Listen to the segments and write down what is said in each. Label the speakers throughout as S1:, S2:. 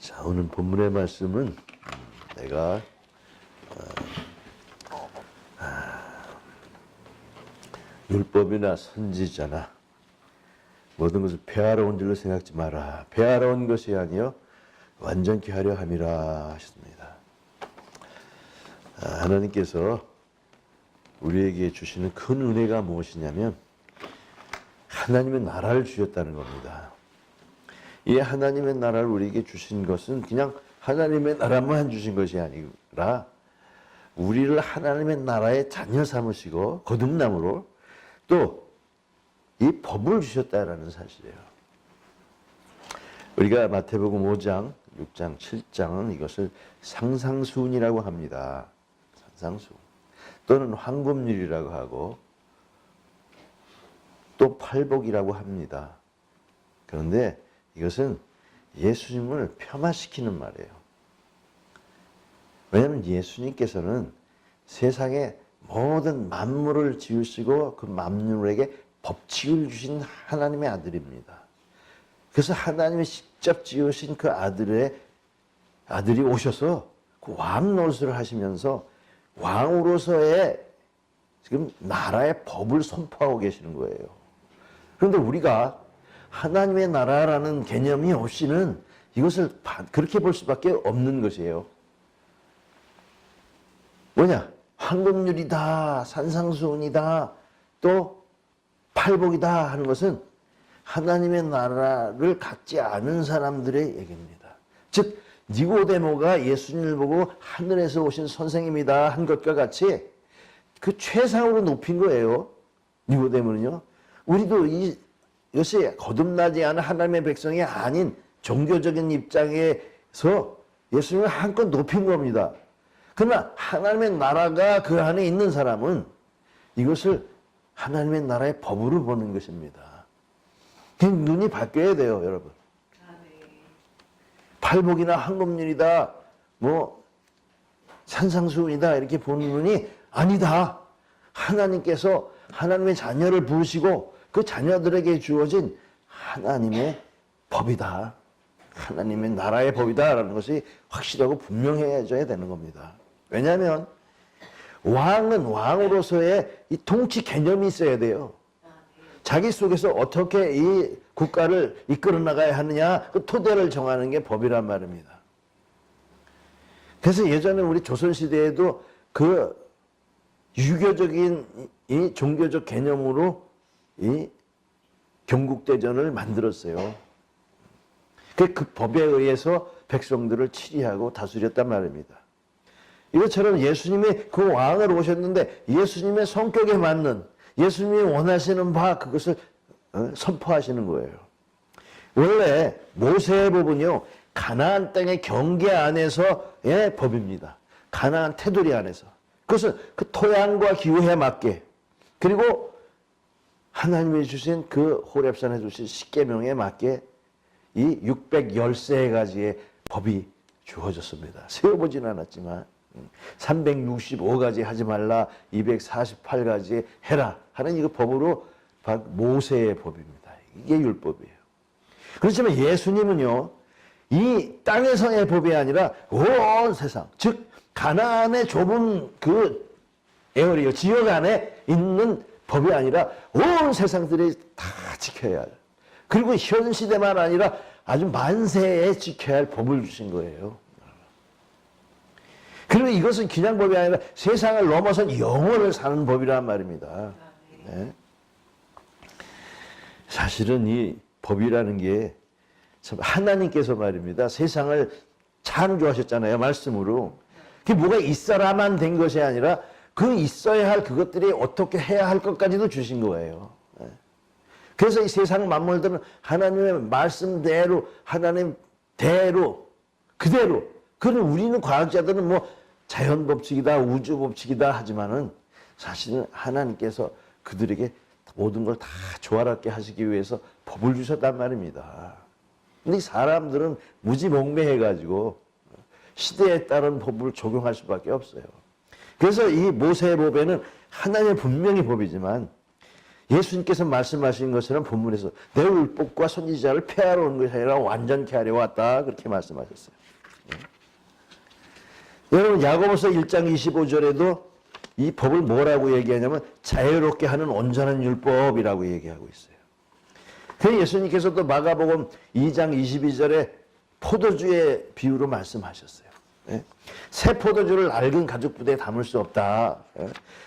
S1: 자, 오늘 본문의 말씀은 내가 율법이나 선지자나 모든 것을 폐하러 온 줄로 생각지 마라. 폐하러 온 것이 아니요 완전케 하려 함이라 하셨습니다. 하나님께서 우리에게 주시는 큰 은혜가 무엇이냐면 하나님의 나라를 주셨다는 겁니다. 이 하나님의 나라를 우리에게 주신 것은 그냥 하나님의 나라만 주신 것이 아니라 우리를 하나님의 나라의 자녀 삼으시고 거듭남으로 또 이 법을 주셨다라는 사실이에요. 우리가 마태복음 5장, 6장, 7장은 이것을 상상수훈이라고 합니다. 상상수훈. 또는 황금률이라고 하고 또 팔복이라고 합니다. 그런데 이것은 예수님을 폄하시키는 말이에요. 왜냐하면 예수님께서는 세상의 모든 만물을 지으시고 그 만물에게 법칙을 주신 하나님의 아들입니다. 그래서 하나님이 직접 지으신 그 아들이 오셔서 그 왕 노릇을 하시면서 왕으로서의 지금 나라의 법을 선포하고 계시는 거예요. 그런데 우리가 하나님의 나라라는 개념이 없이는 이것을 그렇게 볼 수밖에 없는 것이에요. 뭐냐? 황금률이다, 산상수훈이다, 또 팔복이다 하는 것은 하나님의 나라를 갖지 않은 사람들의 얘기입니다. 즉 니고데모가 예수님을 보고 하늘에서 오신 선생님이다 한 것과 같이 그 최상으로 높인 거예요. 니고데모는요. 우리도 이것이 거듭나지 않은 하나님의 백성이 아닌 종교적인 입장에서 예수님을 한껏 높인 겁니다. 그러나 하나님의 나라가 그 안에 있는 사람은 이것을 하나님의 나라의 법으로 보는 것입니다. 눈이 바뀌어야 돼요, 여러분. 팔복이나 황금률이다, 뭐 산상수훈이다 이렇게 보는 눈이 아니다. 하나님께서 하나님의 자녀를 부르시고 그 자녀들에게 주어진 하나님의 법이다. 하나님의 나라의 법이다라는 것이 확실하고 분명해져야 되는 겁니다. 왜냐하면 왕은 왕으로서의 이 통치 개념이 있어야 돼요. 자기 속에서 어떻게 이 국가를 이끌어 나가야 하느냐 그 토대를 정하는 게 법이란 말입니다. 그래서 예전에 우리 조선시대에도 그 유교적인 이 종교적 개념으로 이 경국대전을 만들었어요. 그 법에 의해서 백성들을 치리하고 다스렸단 말입니다. 이것처럼 예수님이 그 왕을 오셨는데 예수님의 성격에 맞는 예수님이 원하시는 바 그것을 선포하시는 거예요. 원래 모세의 법은요 가나안 땅의 경계 안에서의 법입니다. 가나안 테두리 안에서. 그것은 그 토양과 기후에 맞게 그리고 하나님이 주신 그 호렙산에 주신 십계명에 맞게 이 613가지의 법이 주어졌습니다. 세워보진 않았지만 365가지 하지 말라 248가지 해라 하는 이 법으로 모세의 법입니다. 이게 율법이에요. 그렇지만 예수님은요 이 땅에서의 법이 아니라 온 세상 즉 가나안의 좁은 그 에어리어 지역 안에 있는 법이 아니라 온 세상들이 다 지켜야 할 그리고 현 시대만 아니라 아주 만세에 지켜야 할 법을 주신 거예요. 그리고 이것은 그냥 법이 아니라 세상을 넘어선 영원을 사는 법이란 말입니다. 네. 사실은 이 법이라는 게 하나님께서 말입니다. 세상을 창조하셨잖아요. 말씀으로. 그게 뭐가 있어야만 된 것이 아니라 그 있어야 할 그것들이 어떻게 해야 할 것까지도 주신 거예요. 네. 그래서 이 세상 만물들은 하나님의 말씀대로 하나님대로 그대로 그는 우리는 과학자들은 뭐 자연 법칙이다 우주 법칙이다 하지만은 사실은 하나님께서 그들에게 모든 걸 다 조화롭게 하시기 위해서 법을 주셨단 말입니다. 근데 이 사람들은 무지몽매해가지고 시대에 따른 법을 적용할 수밖에 없어요. 그래서 이 모세의 법에는 하나님의 분명히 법이지만 예수님께서 말씀하신 것처럼 본문에서 내 율법과 선지자를 폐하러 온 것이 아니라 완전케 하려 왔다 그렇게 말씀하셨어요. 여러분 야고보서 1장 25절에도 이 법을 뭐라고 얘기하냐면 자유롭게 하는 온전한 율법이라고 얘기하고 있어요. 그래서 예수님께서도 마가복음 2장 22절에 포도주의 비유로 말씀하셨어요. 새 포도주를 낡은 가죽 부대에 담을 수 없다.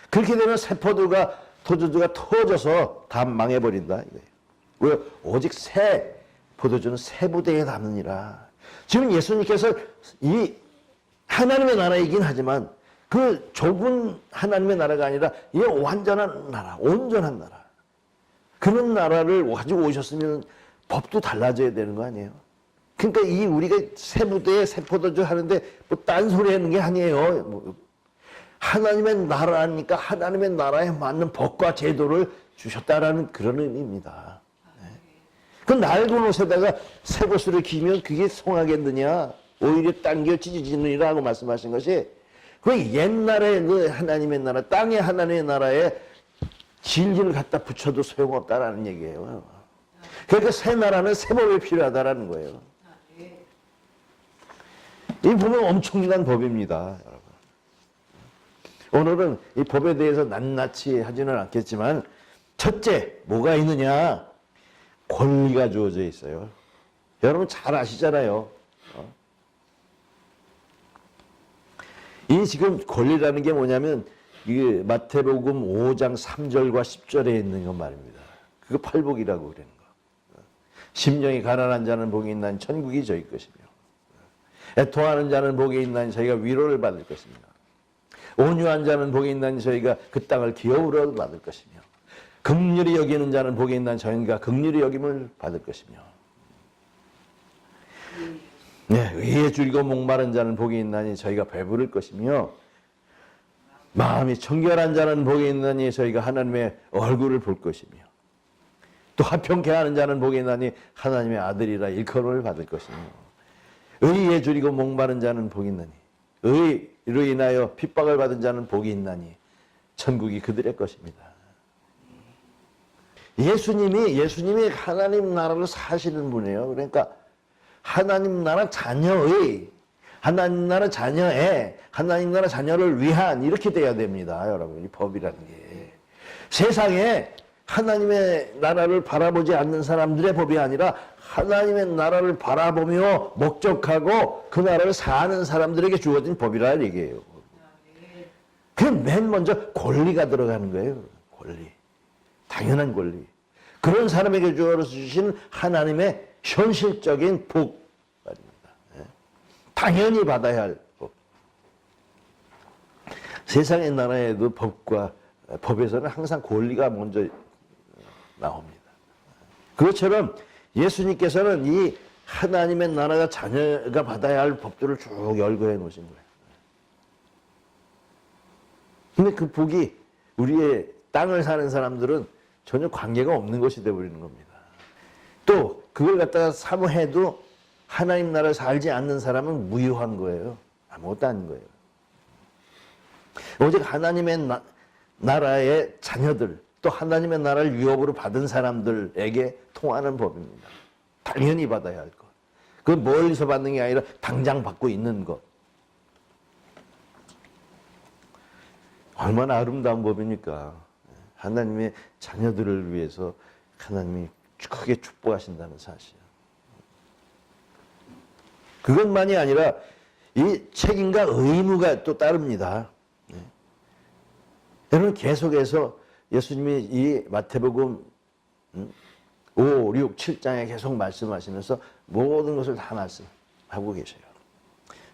S1: 그렇게 되면 새 포도주가 터져서 다 망해버린다. 왜? 오직 새 포도주는 새 부대에 담느니라. 지금 예수님께서 이 하나님의 나라이긴 하지만 그 좁은 하나님의 나라가 아니라 이 완전한 나라, 온전한 나라. 그런 나라를 가지고 오셨으면 법도 달라져야 되는 거 아니에요? 그러니까 이 우리가 새 부대에 새 포도주 하는데 뭐 딴소리 하는 게 아니에요. 뭐 하나님의 나라니까 하나님의 나라에 맞는 법과 제도를 주셨다라는 그런 의미입니다. 그 낡은 옷에다가 새 옷을 기면 그게 송하겠느냐? 오히려 당겨 찢어지느니라고 말씀하신 것이 그 옛날에 그 하나님의 나라, 땅의 하나님의 나라에 진리를 갖다 붙여도 소용없다라는 얘기예요. 그러니까 새 나라는 새 법이 필요하다라는 거예요. 이 법은 엄청난 법입니다, 여러분. 오늘은 이 법에 대해서 낱낱이 하지는 않겠지만 첫째, 뭐가 있느냐? 권리가 주어져 있어요. 여러분 잘 아시잖아요. 이 지금 권리라는 게 뭐냐면 이게 마태복음 5장 3절과 10절에 있는 것 말입니다. 그거 팔복이라고 그러는 거. 심령이 가난한 자는 복이 있나니 천국이 저희 것이며 애통하는 자는 복이 있나니 저희가 위로를 받을 것이며 온유한 자는 복이 있나니 저희가 그 땅을 기업으로 받을 것이며 긍휼히 여기는 자는 복이 있나니 저희가 긍휼히 여김을 받을 것이며 의에 줄이고 목마른 자는 복이 있나니 저희가 배부를 것이며 마음이 청결한 자는 복이 있나니 저희가 하나님의 얼굴을 볼 것이며 또 화평케 하는 자는 복이 있나니 하나님의 아들이라 일컬음을 받을 것이며 의에 줄이고 목마른 자는 복이 있나니 의로 인하여 핍박을 받은 자는 복이 있나니 천국이 그들의 것입니다. 예수님이 하나님 나라를 사시는 분이에요. 그러니까 하나님 나라 자녀의, 하나님 나라 자녀의, 하나님 나라 자녀를 위한 이렇게 돼야 됩니다. 여러분, 이 법이라는 게. 세상에 하나님의 나라를 바라보지 않는 사람들의 법이 아니라 하나님의 나라를 바라보며 목적하고 그 나라를 사는 사람들에게 주어진 법이라는 얘기예요. 그 맨 먼저 권리가 들어가는 거예요. 권리. 당연한 권리. 그런 사람에게 주어주신 하나님의 현실적인 복 말입니다. 당연히 받아야 할 법. 세상의 나라에도 법에서는 항상 권리가 먼저 나옵니다. 그것처럼 예수님께서는 이 하나님의 나라가 자녀가 받아야 할 법들을 쭉 열거해 놓으신 거예요. 근데 그 복이 우리의 땅을 사는 사람들은 전혀 관계가 없는 것이 되어버리는 겁니다. 또 그걸 갖다가 사모해도 하나님 나라를 살지 않는 사람은 무효한 거예요. 아무것도 아닌 거예요. 오직 하나님의 나라의 자녀들 또 하나님의 나라를 유업으로 받은 사람들에게 통하는 법입니다. 당연히 받아야 할 것. 그건 멀리서 받는 게 아니라 당장 받고 있는 것. 얼마나 아름다운 법입니까? 하나님의 자녀들을 위해서 하나님이 크게 축복하신다는 사실. 그것만이 아니라 이 책임과 의무가 또 따릅니다. 여러분 계속해서 예수님이 이 마태복음 5, 6, 7장에 계속 말씀하시면서 모든 것을 다 말씀하고 계셔요.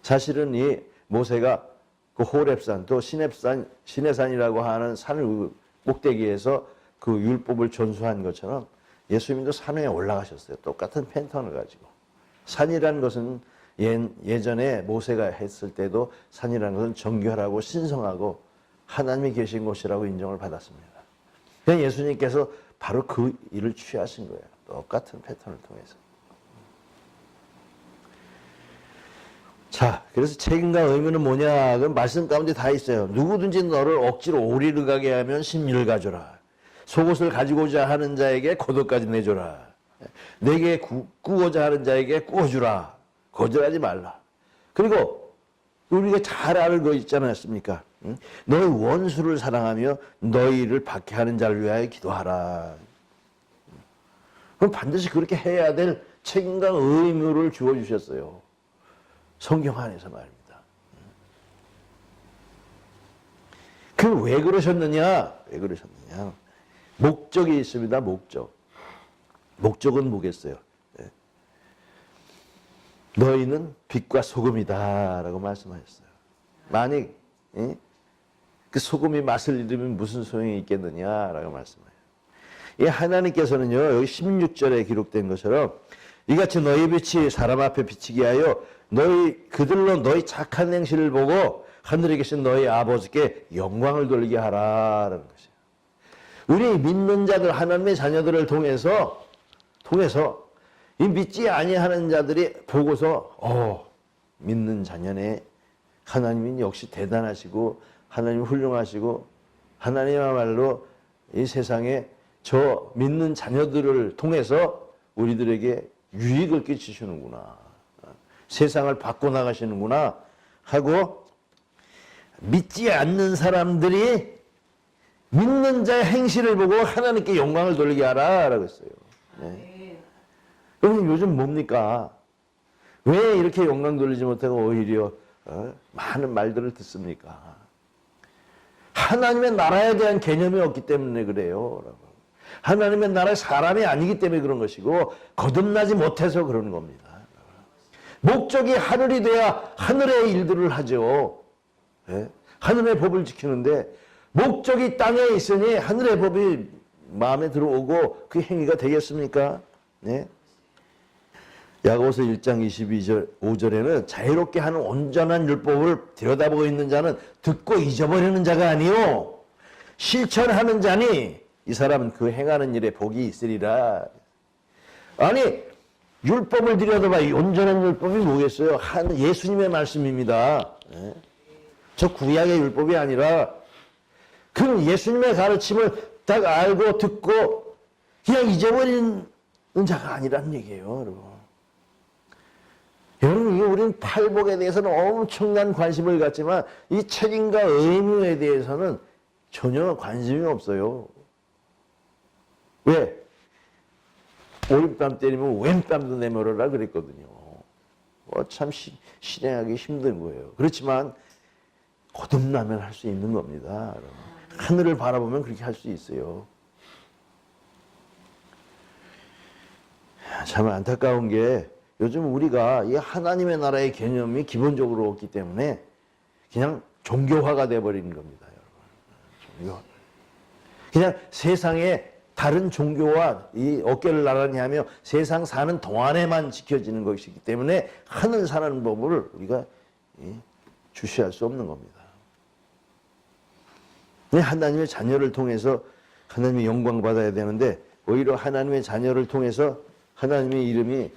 S1: 사실은 이 모세가 그 호렙산 또 시내산이라고 하는 산을 꼭대기에서 그 율법을 전수한 것처럼 예수님도 산 위에 올라가셨어요. 똑같은 패턴을 가지고. 산이라는 것은 예전에 모세가 했을 때도 산이라는 것은 정결하고 신성하고 하나님이 계신 곳이라고 인정을 받았습니다. 그냥 예수님께서 바로 그 일을 취하신 거예요. 똑같은 패턴을 통해서. 자, 그래서 책임과 의무는 뭐냐? 그 말씀 가운데 다 있어요. 누구든지 너를 억지로 오리를 가게 하면 심리를 가져라. 속옷을 가지고자 하는 자에게 겉옷까지 내줘라. 내게 꾸고자 하는 자에게 꾸어주라. 거절하지 말라. 그리고 우리가 잘 아는 거 있지 않습니까? 너희 원수를 사랑하며 너희를 박해하는 자를 위하여 기도하라. 그럼 반드시 그렇게 해야 될 책임과 의무를 주어주셨어요. 성경 안에서 말입니다. 그 왜 그러셨느냐? 왜 그러셨느냐? 목적이 있습니다. 목적. 목적은 뭐겠어요? 너희는 빛과 소금이다 라고 말씀하셨어요. 만약 그 소금이 맛을 잃으면 무슨 소용이 있겠느냐라고 말씀해요. 이 하나님께서는요, 여기 16절에 기록된 것처럼 이같이 너희 빛이 사람 앞에 비치게 하여 그들로 너희 착한 행실을 보고 하늘에 계신 너희 아버지께 영광을 돌리게 하라라는 것이에요. 우리 믿는 자들, 하나님의 자녀들을 통해서 이 믿지 아니하는 자들이 보고서 믿는 자녀네, 하나님은 역시 대단하시고 하나님 훌륭하시고 하나님이야말로 이 세상에 저 믿는 자녀들을 통해서 우리들에게 유익을 끼치시는구나, 세상을 바꿔나가시는구나 하고, 믿지 않는 사람들이 믿는 자의 행실을 보고 하나님께 영광을 돌리게 하라라고 했어요. 네. 여러분 요즘 뭡니까? 왜 이렇게 영광 돌리지 못하고 오히려 많은 말들을 듣습니까? 하나님의 나라에 대한 개념이 없기 때문에 그래요. 하나님의 나라의 사람이 아니기 때문에 그런 것이고 거듭나지 못해서 그러는 겁니다. 목적이 하늘이 돼야 하늘의 일들을 하죠. 네? 하늘의 법을 지키는데 목적이 땅에 있으니 하늘의 법이 마음에 들어오고 그 행위가 되겠습니까? 네? 야고보서 1장 22절 자유롭게 하는 온전한 율법을 들여다보고 있는 자는 듣고 잊어버리는 자가 아니요 실천하는 자니 이 사람은 그 행하는 일에 복이 있으리라. 아니 율법을 들여다봐. 온전한 율법이 뭐겠어요? 예수님의 말씀입니다. 네? 저 구약의 율법이 아니라 그 예수님의 가르침을 딱 알고 듣고 그냥 잊어버리는 자가 아니라는 얘기예요. 여러분. 여러분, 우리는 팔복에 대해서는 엄청난 관심을 갖지만 이 책임과 의무에 대해서는 전혀 관심이 없어요. 왜? 오른뺨 때리면 왼뺨도 내밀어라 그랬거든요. 참 실행하기 힘든 거예요. 그렇지만 거듭나면 할 수 있는 겁니다. 여러분. 하늘을 바라보면 그렇게 할 수 있어요. 참 안타까운 게 요즘 우리가 이 하나님의 나라의 개념이 기본적으로 없기 때문에 그냥 종교화가 돼버리는 겁니다. 여러분. 그냥 세상에 다른 종교와 이 어깨를 나란히 하며 세상 사는 동안에만 지켜지는 것이기 때문에 하늘 사는 법을 우리가 주시할 수 없는 겁니다. 하나님의 자녀를 통해서 하나님의 영광 받아야 되는데 오히려 하나님의 자녀를 통해서 하나님의 이름이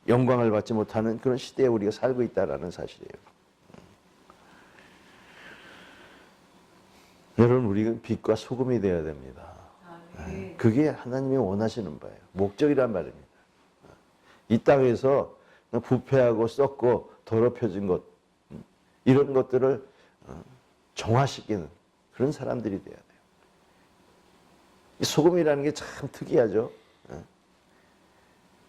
S1: 영광을 받지 못하는 그런 시대에 우리가 살고 있다는 사실이에요. 여러분, 우리가 빛과 소금이 되어야 됩니다. 그게 하나님이 원하시는 바예요. 목적이란 말입니다. 이 땅에서 부패하고 썩고 더럽혀진 것, 이런 것들을 정화시키는 그런 사람들이 돼야 돼요. 이 소금이라는 게 참 특이하죠.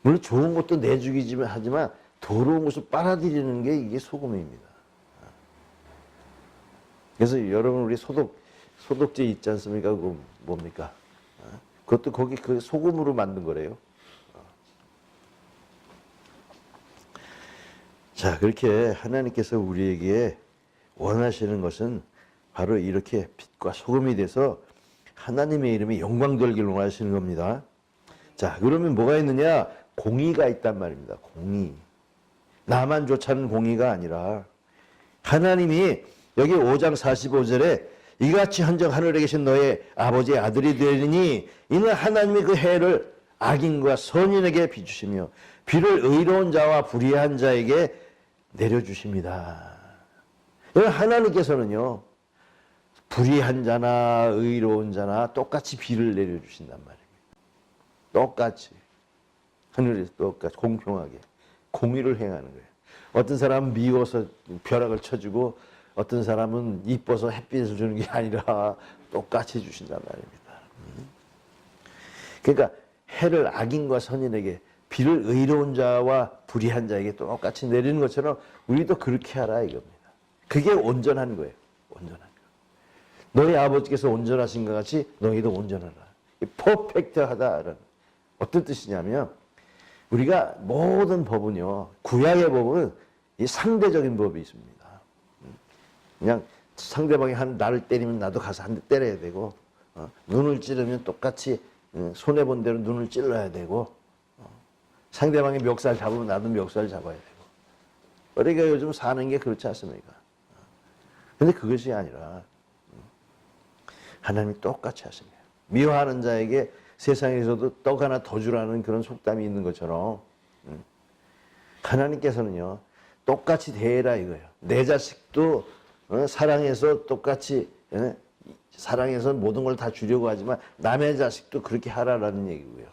S1: 물론 좋은 것도 내주기지만 하지만 더러운 것을 빨아들이는 게 이게 소금입니다. 그래서 여러분 우리 소독제 있지 않습니까? 그거 뭡니까? 그것도 거기 그 소금으로 만든 거래요. 자, 그렇게 하나님께서 우리에게 원하시는 것은 바로 이렇게 빛과 소금이 돼서 하나님의 이름에 영광 돌기를 원하시는 겁니다. 자, 그러면 뭐가 있느냐? 공의가 있단 말입니다. 공의. 나만 좋다는 공의가 아니라 하나님이 여기 5장 45절에 이같이 한적 하늘에 계신 너의 아버지의 아들이 되리니 이는 하나님이 그 해를 악인과 선인에게 비주시며 비를 의로운 자와 불의한 자에게 내려주십니다. 하나님께서는요, 불의한 자나 의로운 자나 똑같이 비를 내려주신단 말입니다. 똑같이. 하늘에서 똑같이 공평하게 공의를 행하는 거예요. 어떤 사람은 미워서 벼락을 쳐주고 어떤 사람은 이뻐서 햇빛을 주는 게 아니라 똑같이 주신단 말입니다. 그러니까 해를 악인과 선인에게, 비를 의로운 자와 불의한 자에게 똑같이 내리는 것처럼 우리도 그렇게 하라 이겁니다. 그게 온전한 거예요. 온전한 거. 너희 아버지께서 온전하신 것 같이 너희도 온전하라. 퍼펙트하다라는. 어떤 뜻이냐면 우리가 모든 법은요, 구약의 법은 이 상대적인 법이 있습니다. 그냥 상대방이 나를 때리면 나도 가서 한 대 때려야 되고, 눈을 찌르면 똑같이 손해본 대로 눈을 찔러야 되고, 상대방이 멱살 잡으면 나도 멱살 잡아야 되고. 우리가 요즘 사는 게 그렇지 않습니까? 근데 그것이 아니라 하나님이 똑같이 하십니다. 미워하는 자에게 세상에서도 떡 하나 더 주라는 그런 속담이 있는 것처럼 하나님께서는요, 똑같이 대해라 이거예요. 내 자식도 사랑해서 똑같이, 사랑해서 모든 걸 다 주려고 하지만 남의 자식도 그렇게 하라라는 얘기고요.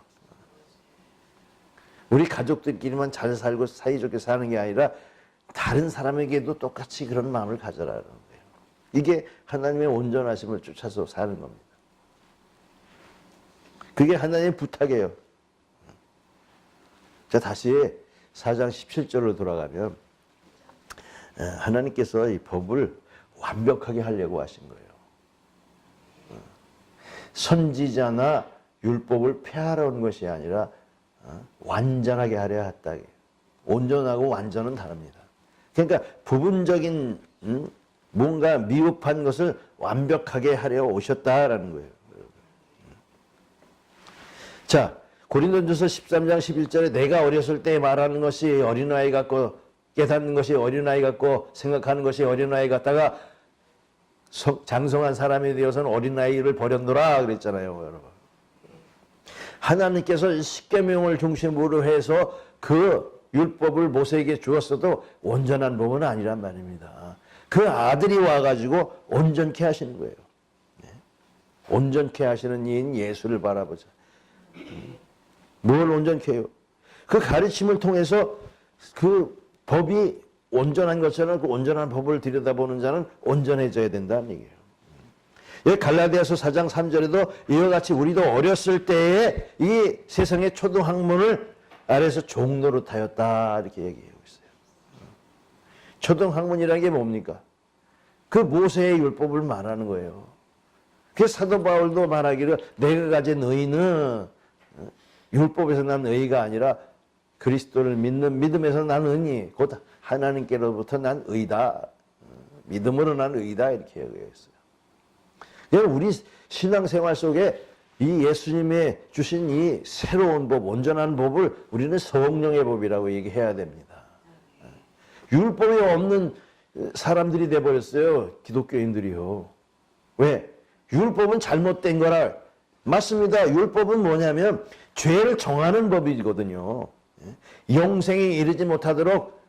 S1: 우리 가족들끼리만 잘 살고 사이좋게 사는 게 아니라 다른 사람에게도 똑같이 그런 마음을 가져라는 거예요. 이게 하나님의 온전하심을 쫓아서 사는 겁니다. 그게 하나님의 부탁이에요. 자, 다시 4장 17절로 돌아가면 하나님께서 이 법을 완벽하게 하려고 하신 거예요. 선지자나 율법을 폐하러 온 것이 아니라 완전하게 하려 했다. 온전하고 완전은 다릅니다. 그러니까 부분적인 뭔가 미흡한 것을 완벽하게 하려 오셨다라는 거예요. 자, 고린도전서 13장 11절에 내가 어렸을 때 말하는 것이 어린아이 같고 깨닫는 것이 어린아이 같고 생각하는 것이 어린아이 같다가 장성한 사람이 되어서는 어린아이를 버렸노라 그랬잖아요, 여러분. 하나님께서 십계명을 중심으로 해서 그 율법을 모세에게 주었어도 온전한 법은 아니란 말입니다. 그 아들이 와가지고 온전케 하시는 거예요. 온전케 하시는 이인 예수를 바라보자. 뭘 온전케 해요? 그 가르침을 통해서 그 법이 온전한 것처럼 그 온전한 법을 들여다보는 자는 온전해져야 된다는 얘기예요. 여기 갈라디아서 4장 3절에도 이와 같이 우리도 어렸을 때에 이 세상의 초등학문을 아래서 종노릇하였다 이렇게 얘기하고 있어요. 초등학문이라는 게 뭡니까? 그 모세의 율법을 말하는 거예요. 그 사도 바울도 말하기를 내가 가진 의는 율법에서 난 의가 아니라 그리스도를 믿는 믿음에서 난 의니 곧 하나님께로부터 난 의다. 믿음으로 난 의다 이렇게 얘기했어요. 우리 신앙생활 속에 이 예수님의 주신 이 새로운 법, 온전한 법을 우리는 성령의 법이라고 얘기해야 됩니다. 율법이 없는 사람들이 돼버렸어요. 기독교인들이요. 왜? 율법은 잘못된 거라. 맞습니다. 율법은 뭐냐면 죄를 정하는 법이거든요. 영생에 이르지 못하도록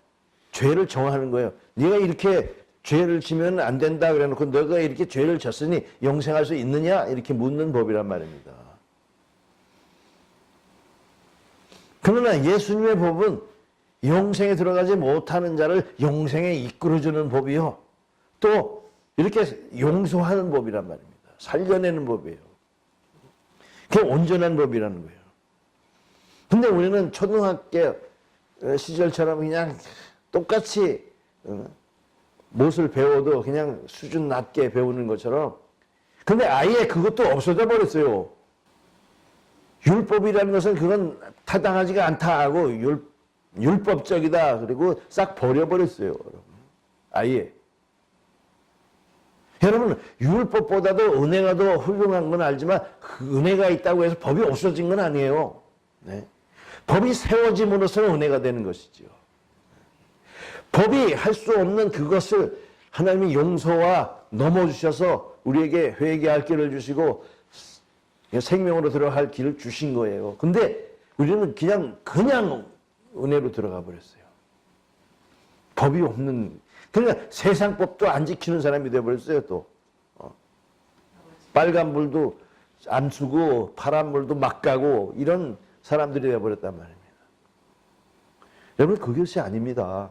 S1: 죄를 정하는 거예요. 네가 이렇게 죄를 지면 안 된다 그래놓고 너가 이렇게 죄를 졌으니 영생할 수 있느냐? 이렇게 묻는 법이란 말입니다. 그러나 예수님의 법은 영생에 들어가지 못하는 자를 영생에 이끌어주는 법이요. 또 이렇게 용서하는 법이란 말입니다. 살려내는 법이에요. 그게 온전한 법이라는 거예요. 근데 우리는 초등학교 시절처럼 그냥 똑같이 무엇을 배워도 그냥 수준 낮게 배우는 것처럼, 근데 아예 그것도 없어져 버렸어요. 율법이라는 것은 그건 타당하지가 않다 하고 율법적이다 그리고 싹 버려버렸어요. 여러분. 아예. 여러분, 율법보다도 은혜가 더 훌륭한 건 알지만 그 은혜가 있다고 해서 법이 없어진 건 아니에요. 네. 법이 세워짐으로써 은혜가 되는 것이죠. 법이 할 수 없는 그것을 하나님이 용서와 넘어주셔서 우리에게 회개할 길을 주시고 생명으로 들어갈 길을 주신 거예요. 근데 우리는 그냥 은혜로 들어가 버렸어요. 법이 없는, 그러니까 세상 법도 안 지키는 사람이 되어버렸어요, 또. 빨간 불도 안 쓰고 파란 불도 막 가고 이런 사람들이 되어버렸단 말입니다. 여러분 그것이 아닙니다.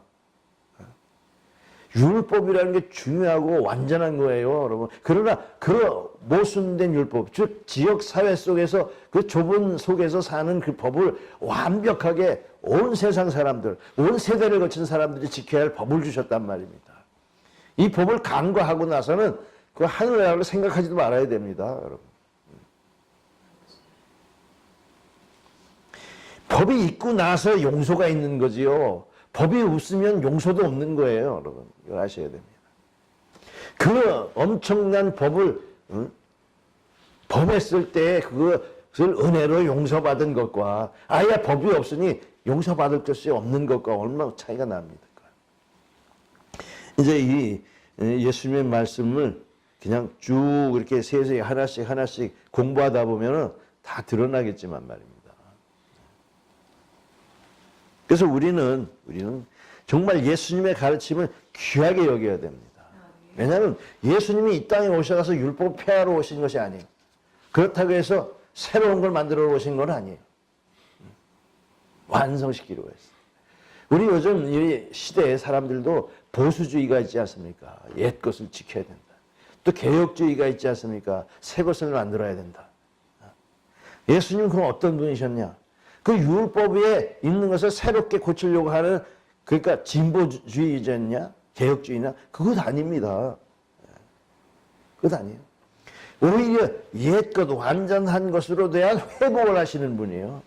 S1: 율법이라는 게 중요하고 완전한 거예요, 여러분. 그러나 그 모순된 율법, 즉 지역 사회 속에서 그 좁은 속에서 사는 그 법을 완벽하게 온 세상 사람들, 온 세대를 거친 사람들이 지켜야 할 법을 주셨단 말입니다. 이 법을 간과하고 나서는 그 하늘나라를 생각하지도 말아야 됩니다, 여러분. 법이 있고 나서 용서가 있는 거지요. 법이 없으면 용서도 없는 거예요, 여러분. 이걸 아셔야 됩니다. 그 엄청난 법을 범했을 때 그것을 은혜로 용서받은 것과 아예 법이 없으니 용서받을 것이 없는 것과 얼마나 차이가 납니까? 이제 이 예수님의 말씀을 그냥 쭉 이렇게 세세히 하나씩 공부하다 보면은 다 드러나겠지만 말입니다. 그래서 우리는 정말 예수님의 가르침을 귀하게 여겨야 됩니다. 왜냐하면 예수님이 이 땅에 오셔서 율법 폐하러 오신 것이 아니에요. 그렇다고 해서 새로운 걸 만들어 오신 건 아니에요. 완성시키려고 했어요. 우리 요즘 이 시대의 사람들도 보수주의가 있지 않습니까? 옛 것을 지켜야 된다. 또 개혁주의가 있지 않습니까? 새 것을 만들어야 된다. 예수님은 그럼 어떤 분이셨냐? 그 율법에 있는 것을 새롭게 고치려고 하는, 그러니까 진보주의자냐 개혁주의냐, 그것 아닙니다. 그것 아니에요. 오히려 옛것 완전한 것으로 대한 회복을 하시는 분이에요.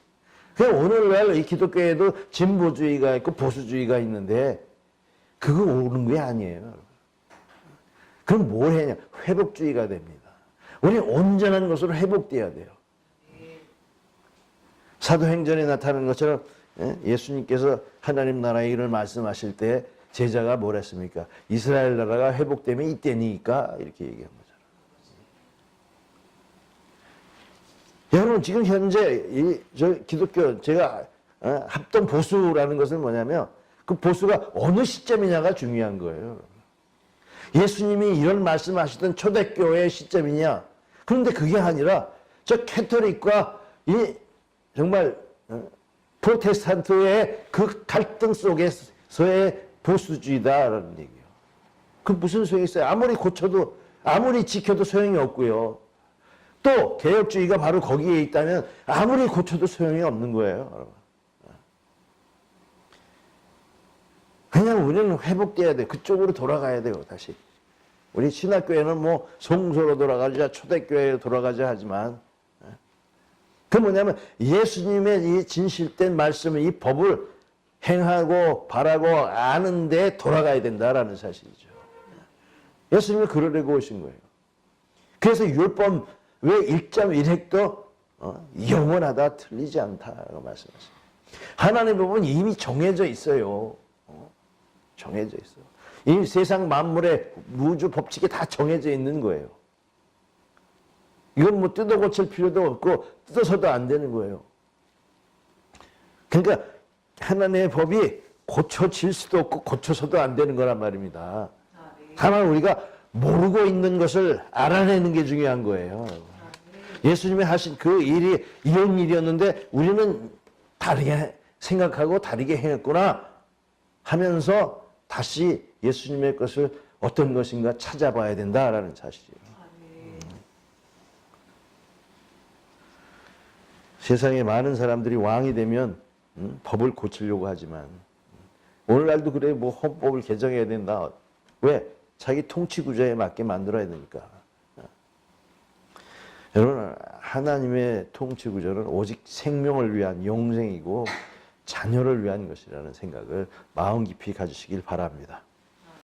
S1: 그래서 오늘날 이 기독교에도 진보주의가 있고 보수주의가 있는데 그거 옳은 게 아니에요. 그럼 뭘 해냐? 회복주의가 됩니다. 우리 온전한 것으로 회복돼야 돼요. 사도행전에 나타나는 것처럼 예수님께서 하나님 나라의 일을 말씀하실 때 제자가 뭘 했습니까? 이스라엘 나라가 회복되면 이때니까 이렇게 얘기한 거잖아요. 여러분 지금 현재 저 기독교 제가 합동 보수라는 것은 뭐냐면 그 보수가 어느 시점이냐가 중요한 거예요. 예수님이 이런 말씀하시던 초대교회의 시점이냐? 그런데 그게 아니라 저 캐톨릭과 이 정말 프로테스탄트의 그 갈등 속에서의 보수주의다라는 얘기예요. 그 무슨 소용이 있어요? 아무리 고쳐도 아무리 지켜도 소용이 없고요. 또 개혁주의가 바로 거기에 있다면 아무리 고쳐도 소용이 없는 거예요. 그냥 우리는 회복돼야 돼요. 그쪽으로 돌아가야 돼요. 다시. 우리 신학교에는 뭐 성소로 돌아가자, 초대교회로 돌아가자 하지만 그 뭐냐면 예수님의 이 진실된 말씀을, 이 법을 행하고 바라고 아는데 돌아가야 된다라는 사실이죠. 예수님이 그러려고 오신 거예요. 그래서 율법 왜 1.1획도 영원하다 틀리지 않다라고 말씀하십니다. 하나님의 법은 이미 정해져 있어요. 정해져 있어요. 이 세상 만물의 우주 법칙이 다 정해져 있는 거예요. 이건 뭐 뜯어 고칠 필요도 없고 뜯어서도 안 되는 거예요. 그러니까 하나님의 법이 고쳐질 수도 없고 고쳐서도 안 되는 거란 말입니다. 다만 우리가 모르고 있는 것을 알아내는 게 중요한 거예요. 예수님이 하신 그 일이 이런 일이었는데 우리는 다르게 생각하고 다르게 행했구나 하면서 다시 예수님의 것을 어떤 것인가 찾아봐야 된다라는 사실이에요. 세상에 많은 사람들이 왕이 되면 법을 고치려고 하지만 오늘날도 그래. 뭐 헌법을 개정해야 된다. 왜? 자기 통치 구조에 맞게 만들어야 되니까. 여러분 하나님의 통치 구조는 오직 생명을 위한 영생이고 자녀를 위한 것이라는 생각을 마음 깊이 가지시길 바랍니다.